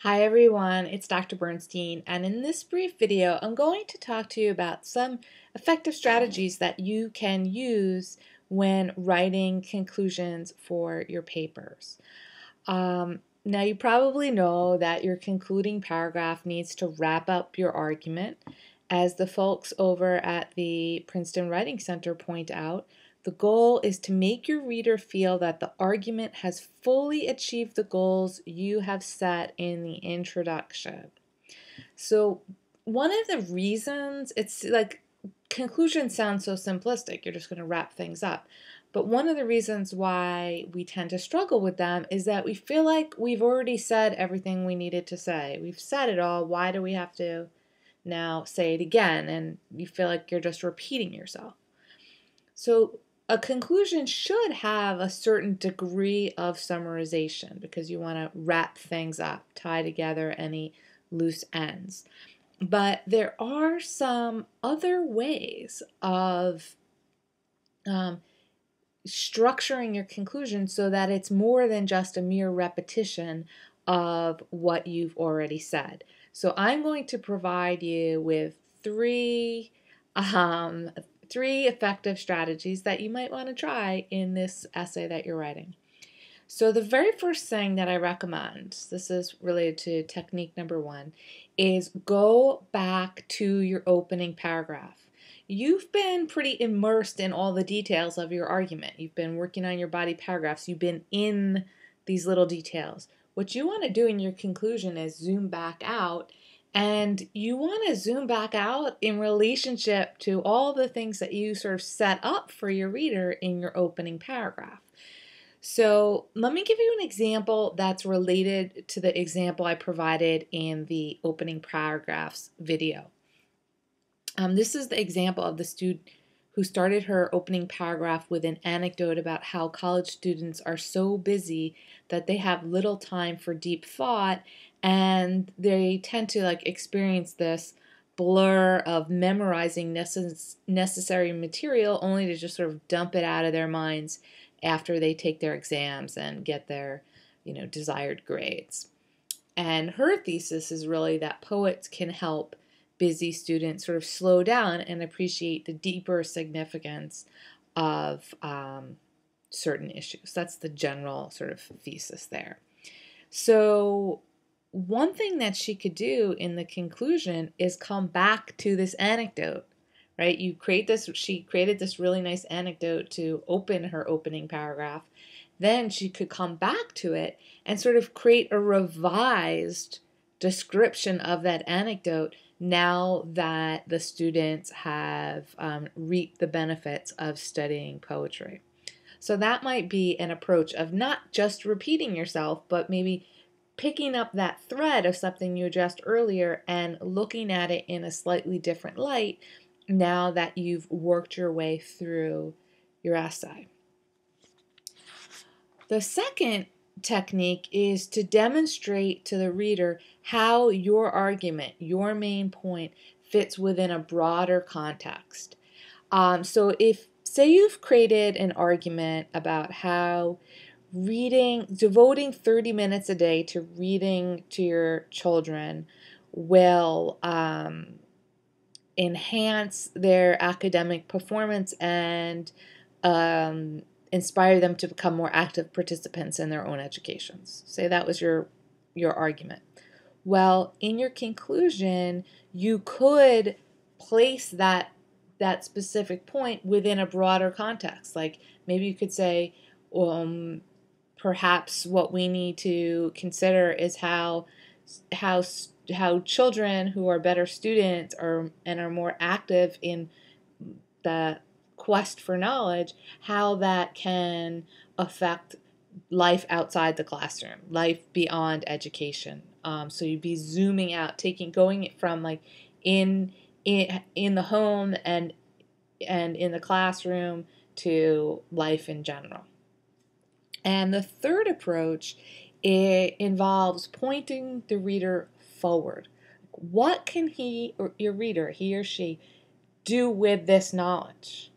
Hi everyone, it's Dr. Bernstein, and in this brief video I'm going to talk to you about some effective strategies that you can use when writing conclusions for your papers. Now you probably know that your concluding paragraph needs to wrap up your argument. As the folks over at the Princeton Writing Center point out, the goal is to make your reader feel that the argument has fully achieved the goals you have set in the introduction. So one of the reasons, it's like conclusions sound so simplistic, you're just going to wrap things up. But one of the reasons why we tend to struggle with them is that we feel like we've already said everything we needed to say. We've said it all. Why do we have to now say it again? And you feel like you're just repeating yourself. So a conclusion should have a certain degree of summarization because you want to wrap things up, tie together any loose ends. But there are some other ways of structuring your conclusion so that it's more than just a mere repetition of what you've already said. So I'm going to provide you with three effective strategies that you might want to try in this essay that you're writing. So the very first thing that I recommend, this is related to technique number 1, is go back to your opening paragraph. You've been pretty immersed in all the details of your argument. You've been working on your body paragraphs. You've been in these little details. What you want to do in your conclusion is zoom back out, and you want to zoom back out in relationship to all the things that you sort of set up for your reader in your opening paragraph. So let me give you an example that's related to the example I provided in the opening paragraphs video. This is the example of the student who started her opening paragraph with an anecdote about how college students are so busy that they have little time for deep thought, and they tend to experience this blur of memorizing necessary material only to just sort of dump it out of their minds after they take their exams and get their desired grades. And her thesis is really that poets can help busy students sort of slow down and appreciate the deeper significance of certain issues. That's the general sort of thesis there. So one thing that she could do in the conclusion is come back to this anecdote, right? She created this really nice anecdote to open her opening paragraph. Then she could come back to it and sort of create a revised description of that anecdote now that the students have reaped the benefits of studying poetry. So that might be an approach of not just repeating yourself, but maybe picking up that thread of something you addressed earlier and looking at it in a slightly different light now that you've worked your way through your essay. The second technique is to demonstrate to the reader how your argument, your main point, fits within a broader context. So say you've created an argument about how devoting 30 minutes a day to reading to your children will enhance their academic performance and inspire them to become more active participants in their own educations. Say that was your argument. Well, in your conclusion, you could place that specific point within a broader context. Like maybe you could say, perhaps what we need to consider is how children who are better students and are more active in the quest for knowledge, how that can affect life outside the classroom, life beyond education. So you'd be zooming out, going from in the home and in the classroom to life in general. And the third approach, it involves pointing the reader forward. What can he or she, do with this knowledge?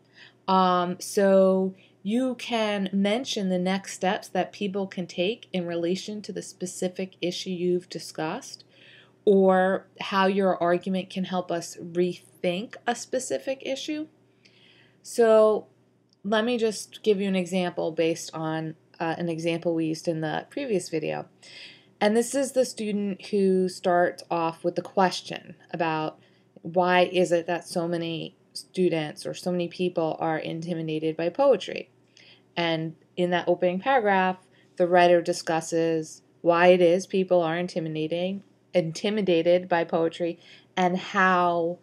So You can mention the next steps that people can take in relation to the specific issue you've discussed, or how your argument can help us rethink a specific issue. So let me just give you an example based on an example we used in the previous video. And this is the student who starts off with the question about why is it that so many students or so many people are intimidated by poetry. And in that opening paragraph, the writer discusses why it is people are intimidated by poetry, and how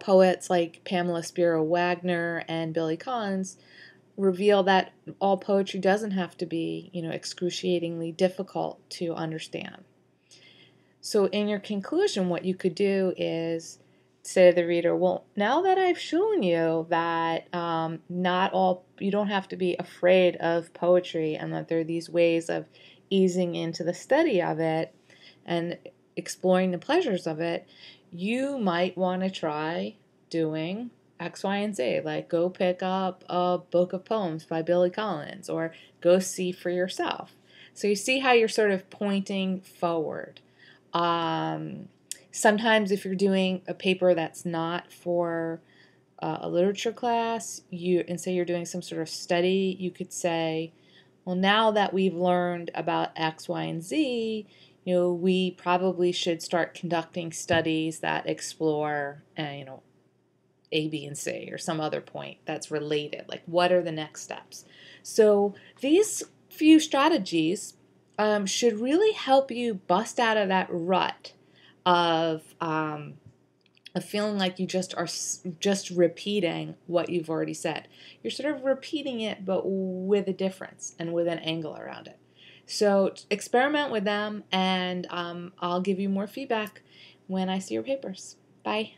poets like Pamela Spiro Wagner and Billy Collins reveal that all poetry doesn't have to be, excruciatingly difficult to understand. So in your conclusion, what you could do is say to the reader, well, now that I've shown you that you don't have to be afraid of poetry, and that there are these ways of easing into the study of it and exploring the pleasures of it, you might want to try doing X, Y, and Z. Like, go pick up a book of poems by Billy Collins, or go see for yourself. So you see how you're sort of pointing forward. Sometimes if you're doing a paper that's not for a literature class, and say you're doing some sort of study, you could say, well, now that we've learned about X, Y, and Z, we probably should start conducting studies that explore, A, B, and C, or some other point that's related. Like, what are the next steps? So these few strategies should really help you bust out of that rut of feeling like you just are just repeating what you've already said. You're sort of repeating it, but with a difference and with an angle around it. So experiment with them, and I'll give you more feedback when I see your papers. Bye.